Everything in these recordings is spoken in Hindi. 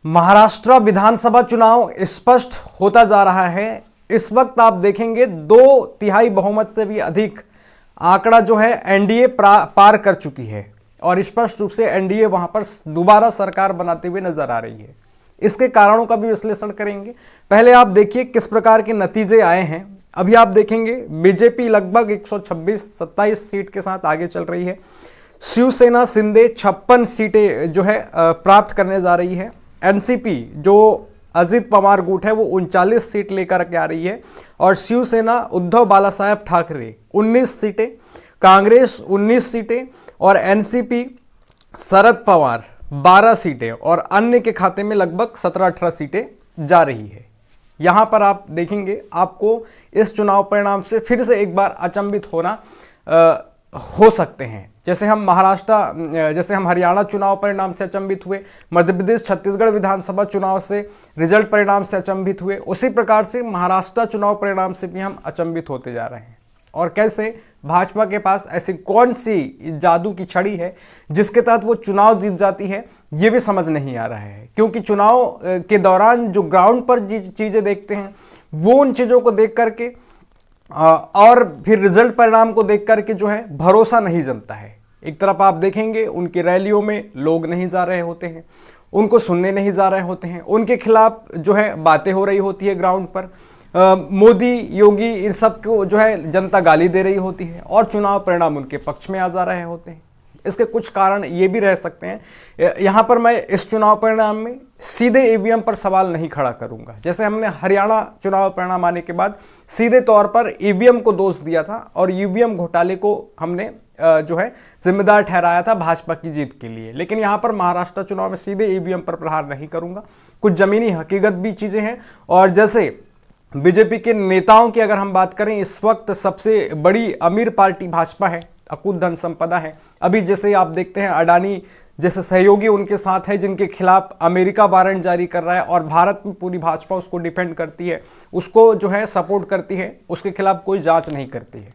महाराष्ट्र विधानसभा चुनाव स्पष्ट होता जा रहा है। इस वक्त आप देखेंगे 2/3 बहुमत से भी अधिक आंकड़ा जो है एनडीए पार कर चुकी है और स्पष्ट रूप से एनडीए वहां पर दोबारा सरकार बनाते हुए नजर आ रही है। इसके कारणों का भी विश्लेषण करेंगे। पहले आप देखिए किस प्रकार के नतीजे आए हैं। अभी आप देखेंगे बीजेपी लगभग 126-27 सीट के साथ आगे चल रही है। शिवसेना शिंदे 56 सीटें जो है प्राप्त करने जा रही है। एनसीपी जो अजित पवार गुट है वो 39 सीट लेकर के आ रही है और शिवसेना उद्धव बालासाहेब ठाकरे 19 सीटें, कांग्रेस 19 सीटें और एनसीपी शरद पवार 12 सीटें और अन्य के खाते में लगभग 17-18 सीटें जा रही है। यहाँ पर आप देखेंगे आपको इस चुनाव परिणाम से फिर से एक बार अचंभित होना हो सकते हैं। जैसे हम हरियाणा चुनाव परिणाम से अचंभित हुए, मध्य प्रदेश छत्तीसगढ़ विधानसभा चुनाव से रिजल्ट परिणाम से अचंभित हुए, उसी प्रकार से महाराष्ट्र चुनाव परिणाम से भी हम अचंभित होते जा रहे हैं। और कैसे भाजपा के पास ऐसी कौन सी जादू की छड़ी है जिसके तहत वो चुनाव जीत जाती है, ये भी समझ नहीं आ रहा है। क्योंकि चुनाव के दौरान जो ग्राउंड पर चीज़ें देखते हैं वो उन चीज़ों को देख करके और फिर रिजल्ट परिणाम को देख करके जो है भरोसा नहीं जमता है। एक तरफ आप देखेंगे उनकी रैलियों में लोग नहीं जा रहे होते हैं, उनको सुनने नहीं जा रहे होते हैं, उनके खिलाफ जो है बातें हो रही होती है ग्राउंड पर। मोदी योगी इन सब को जो है जनता गाली दे रही होती है और चुनाव परिणाम उनके पक्ष में आ जा रहे होते हैं। इसके कुछ कारण ये भी रह सकते हैं। यहाँ पर मैं इस चुनाव परिणाम में सीधे ईवीएम पर सवाल नहीं खड़ा करूंगा। जैसे हमने हरियाणा चुनाव परिणाम आने के बाद सीधे तौर पर ईवीएम को दोष दिया था और ईवीएम घोटाले को हमने जो है जिम्मेदार ठहराया था भाजपा की जीत के लिए। लेकिन यहाँ पर महाराष्ट्र चुनाव में सीधे ईवीएम पर प्रहार नहीं करूंगा। कुछ जमीनी हकीकत भी चीज़ें हैं। और जैसे बीजेपी के नेताओं की अगर हम बात करें, इस वक्त सबसे बड़ी अमीर पार्टी भाजपा है, अकूत धन संपदा है। अभी जैसे आप देखते हैं अडानी जैसे सहयोगी उनके साथ है जिनके खिलाफ अमेरिका वारंट जारी कर रहा है और भारत में पूरी भाजपा उसको डिफेंड करती है, उसको जो है सपोर्ट करती है, उसके खिलाफ कोई जांच नहीं करती है।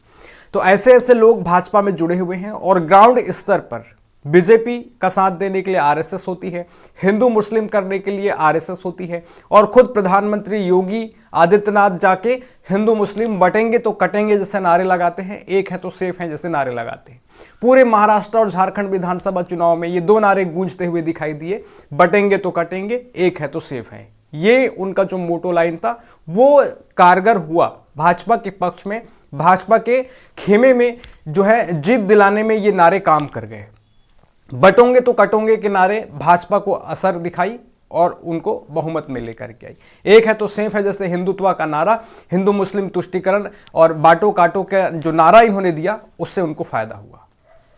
तो ऐसे ऐसे लोग भाजपा में जुड़े हुए हैं और ग्राउंड स्तर पर बीजेपी का साथ देने के लिए आरएसएस होती है, हिंदू मुस्लिम करने के लिए आरएसएस होती है और खुद प्रधानमंत्री योगी आदित्यनाथ जाके हिंदू मुस्लिम बटेंगे तो कटेंगे जैसे नारे लगाते हैं, एक है तो सेफ है जैसे नारे लगाते हैं। पूरे महाराष्ट्र और झारखंड विधानसभा चुनाव में ये दो नारे गूंजते हुए दिखाई दिए, बटेंगे तो कटेंगे, एक है तो सेफ है। ये उनका जो मोटो लाइन था वो कारगर हुआ भाजपा के पक्ष में, भाजपा के खेमे में जो है जीत दिलाने में ये नारे काम कर गए। बटोंगे तो कटोंगे के नारे भाजपा को असर दिखाई और उनको बहुमत में लेकर के आई। एक है तो सेफ है जैसे हिंदुत्व का नारा, हिंदू मुस्लिम तुष्टीकरण और बाटो काटो का जो नारा इन्होंने दिया उससे उनको फायदा हुआ।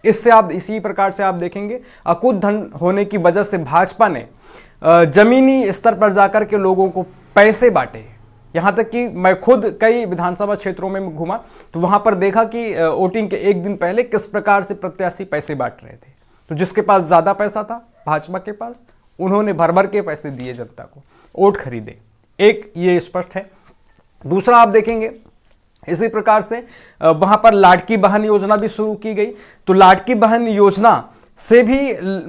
इससे आप इसी प्रकार से आप देखेंगे अकूत धन होने की वजह से भाजपा ने जमीनी स्तर पर जाकर के लोगों को पैसे बांटे। यहाँ तक कि मैं खुद कई विधानसभा क्षेत्रों में घूमा तो वहां पर देखा कि वोटिंग के एक दिन पहले किस प्रकार से प्रत्याशी पैसे बांट रहे थे। तो जिसके पास ज़्यादा पैसा था भाजपा के पास, उन्होंने भर भर के पैसे दिए जनता को, वोट खरीदे। एक ये स्पष्ट है। दूसरा आप देखेंगे इसी प्रकार से वहाँ पर लाडकी बहन योजना भी शुरू की गई। तो लाडकी बहन योजना से भी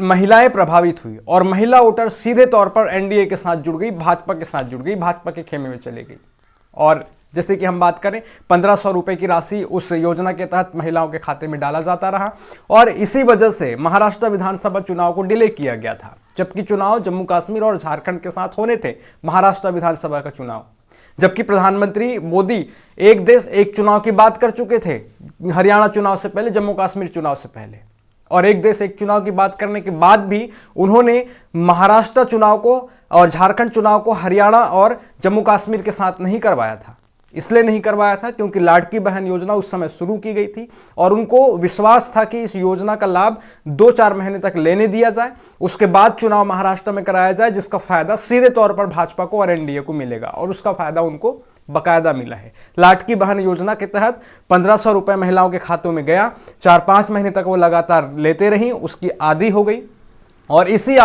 महिलाएं प्रभावित हुई और महिला वोटर सीधे तौर पर एनडीए के साथ जुड़ गई, भाजपा के साथ जुड़ गई, भाजपा के खेमे में चले गई। और जैसे कि हम बात करें 1500 रुपए की राशि उस योजना के तहत महिलाओं के खाते में डाला जाता रहा और इसी वजह से महाराष्ट्र विधानसभा चुनाव को डिले किया गया था। जबकि चुनाव जम्मू कश्मीर और झारखंड के साथ होने थे, महाराष्ट्र विधानसभा का चुनाव, जबकि प्रधानमंत्री मोदी एक देश एक चुनाव की बात कर चुके थे हरियाणा चुनाव से पहले, जम्मू कश्मीर चुनाव से पहले। और एक देश एक चुनाव की बात करने के बाद भी उन्होंने महाराष्ट्र चुनाव को और झारखंड चुनाव को हरियाणा और जम्मू कश्मीर के साथ नहीं करवाया था। इसलिए नहीं करवाया था क्योंकि लाडकी बहन योजना उस समय शुरू की गई थी और उनको विश्वास था कि इस योजना का लाभ 2-4 महीने तक लेने दिया जाए, उसके बाद चुनाव महाराष्ट्र में कराया जाए, जिसका फायदा सीधे तौर पर भाजपा को और एनडीए को मिलेगा और उसका फायदा उनको बकायदा मिला है। लाडकी बहन योजना के तहत 1500 रुपये महिलाओं के खातों में गया, 4-5 महीने तक वो लगातार लेते रही, उसकी आदी हो गई और इसी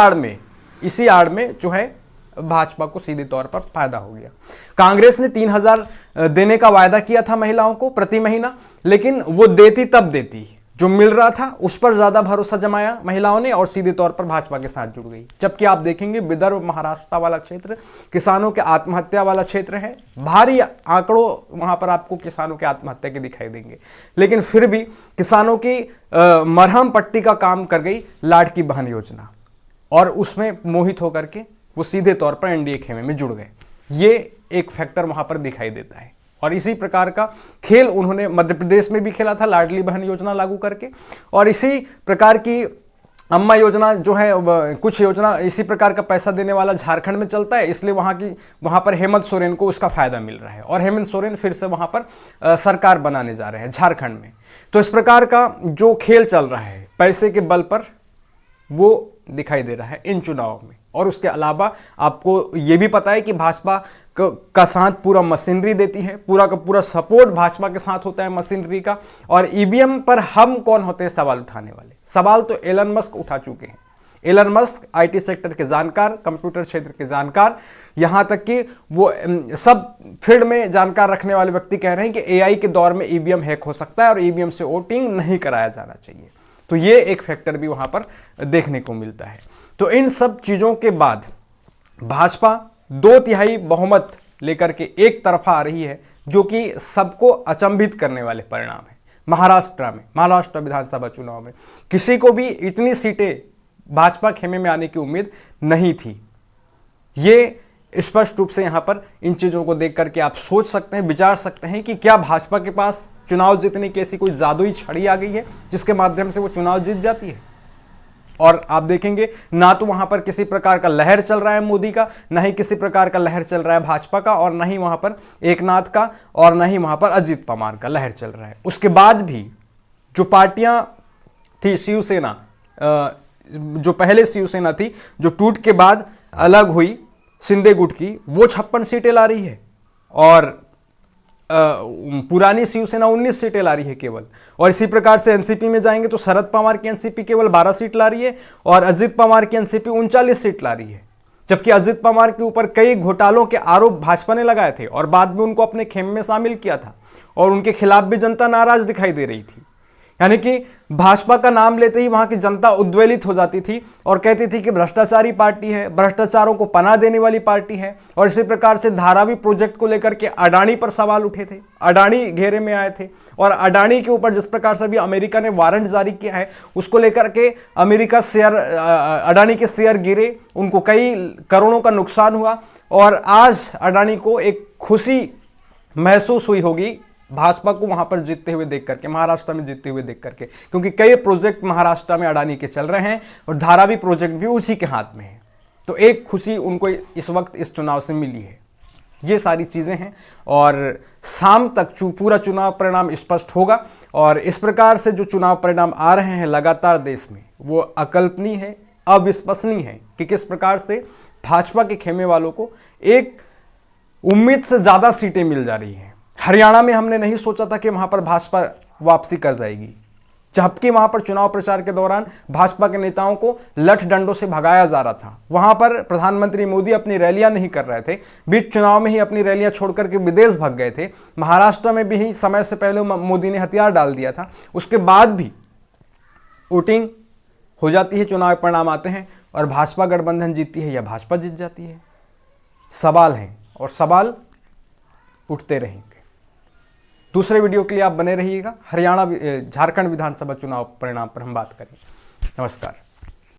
आड़ में जो है भाजपा को सीधे तौर पर फायदा हो गया। कांग्रेस ने 3000 देने का वायदा किया था महिलाओं को प्रति महीना, लेकिन वो देती तब देती जो मिल रहा था उस पर ज्यादा भरोसा जमाया महिलाओं ने और सीधे तौर पर भाजपा के साथ जुड़ गई। जबकि आप देखेंगे विदर्भ महाराष्ट्र वाला क्षेत्र किसानों के आत्महत्या वाला क्षेत्र है, भारी आंकड़ों वहां पर आपको किसानों के आत्महत्या के दिखाई देंगे, लेकिन फिर भी किसानों की मरहम पट्टी का काम कर गई लाडली बहन योजना और उसमें मोहित होकर के वो सीधे तौर पर एनडीए खेमे में जुड़ गए। ये एक फैक्टर वहां पर दिखाई देता है और इसी प्रकार का खेल उन्होंने मध्य प्रदेश में भी खेला था लाडली बहन योजना लागू करके, और इसी प्रकार की अम्मा योजना जो है कुछ योजना इसी प्रकार का पैसा देने वाला झारखंड में चलता है, इसलिए वहां पर हेमंत सोरेन को उसका फायदा मिल रहा है और हेमंत सोरेन फिर से वहां पर सरकार बनाने जा रहे हैं झारखंड में। तो इस प्रकार का जो खेल चल रहा है पैसे के बल पर वो दिखाई दे रहा है इन चुनावों में। और उसके अलावा आपको ये भी पता है कि भाजपा का साथ पूरा मशीनरी देती है, पूरा का पूरा सपोर्ट भाजपा के साथ होता है मशीनरी का। और ईवीएम पर हम कौन होते हैं सवाल उठाने वाले? सवाल तो एलन मस्क उठा चुके हैं। एलन मस्क आईटी सेक्टर के जानकार, कंप्यूटर क्षेत्र के जानकार, यहां तक कि वो सब फील्ड में जानकार रखने वाले व्यक्ति कह रहे हैं कि एआई के दौर में ईवीएम हैक हो सकता है और ईवीएम से वोटिंग नहीं कराया जाना चाहिए। तो ये एक फैक्टर भी वहां पर देखने को मिलता है। तो इन सब चीजों के बाद भाजपा 2/3 बहुमत लेकर के एक तरफा आ रही है, जो कि सबको अचंभित करने वाले परिणाम है। महाराष्ट्र विधानसभा चुनाव में किसी को भी इतनी सीटें भाजपा खेमे में आने की उम्मीद नहीं थी। ये स्पष्ट रूप से यहां पर इन चीजों को देख करके आप सोच सकते हैं, विचार सकते हैं कि क्या भाजपा के पास चुनाव जीतने की ऐसी कोई जादुई छड़ी आ गई है जिसके माध्यम से वो चुनाव जीत जाती है। और आप देखेंगे ना तो वहां पर किसी प्रकार का लहर चल रहा है मोदी का, ना ही किसी प्रकार का लहर चल रहा है भाजपा का, और ना ही वहां पर एकनाथ का, और ना ही वहां पर अजित पवार का लहर चल रहा है। उसके बाद भी जो पार्टियां थी शिवसेना, जो पहले शिवसेना थी जो टूट के बाद अलग हुई शिंदे गुट की, वो 56 सीटें ला रही है और पुरानी शिवसेना 19 सीटें ला रही है केवल। और इसी प्रकार से एनसीपी में जाएंगे तो शरद पवार की एनसीपी केवल 12 सीट ला रही है और अजित पवार की एनसीपी 39 सीट ला रही है। जबकि अजित पवार के ऊपर कई घोटालों के आरोप भाजपा ने लगाए थे और बाद में उनको अपने खेमे में शामिल किया था और उनके खिलाफ भी जनता नाराज दिखाई दे रही थी। यानी कि भाजपा का नाम लेते ही वहां की जनता उद्वेलित हो जाती थी और कहती थी कि भ्रष्टाचारी पार्टी है, भ्रष्टाचारों को पनाह देने वाली पार्टी है। और इसी प्रकार से धारावी प्रोजेक्ट को लेकर के अडानी पर सवाल उठे थे, अडानी घेरे में आए थे और अडानी के ऊपर जिस प्रकार से अभी अमेरिका ने वारंट जारी किया है उसको लेकर के अमेरिका शेयर, अडानी के शेयर गिरे, उनको कई करोड़ों का नुकसान हुआ। और आज अडानी को एक खुशी महसूस हुई होगी भाजपा को वहां पर जीतते हुए देख करके, महाराष्ट्र में जीतते हुए देख करके, क्योंकि कई प्रोजेक्ट महाराष्ट्र में अडानी के चल रहे हैं और धारावी प्रोजेक्ट भी उसी के हाथ में है। तो एक खुशी उनको इस वक्त इस चुनाव से मिली है। ये सारी चीजें हैं और शाम तक पूरा चुनाव परिणाम स्पष्ट होगा। और इस प्रकार से जो चुनाव परिणाम आ रहे हैं लगातार देश में, वो अकल्पनीय है, अविश्वसनीय है कि किस प्रकार से भाजपा के खेमे वालों को एक उम्मीद से ज्यादा सीटें मिल जा रही हैं। हरियाणा में हमने नहीं सोचा था कि वहां पर भाजपा वापसी कर जाएगी, जबकि वहां पर चुनाव प्रचार के दौरान भाजपा के नेताओं को लठ डंडों से भगाया जा रहा था। वहां पर प्रधानमंत्री मोदी अपनी रैलियां नहीं कर रहे थे, बीच चुनाव में ही अपनी रैलियां छोड़कर के विदेश भाग गए थे। महाराष्ट्र में भी समय से पहले मोदी ने हथियार डाल दिया था, उसके बाद भी वोटिंग हो जाती है, चुनाव परिणाम आते हैं और भाजपा गठबंधन जीतती है या भाजपा जीत जाती है। सवाल हैं और सवाल उठते रहेंगे। दूसरे वीडियो के लिए आप बने रहिएगा। हरियाणा झारखंड विधानसभा चुनाव परिणाम पर हम बात करेंगे। नमस्कार।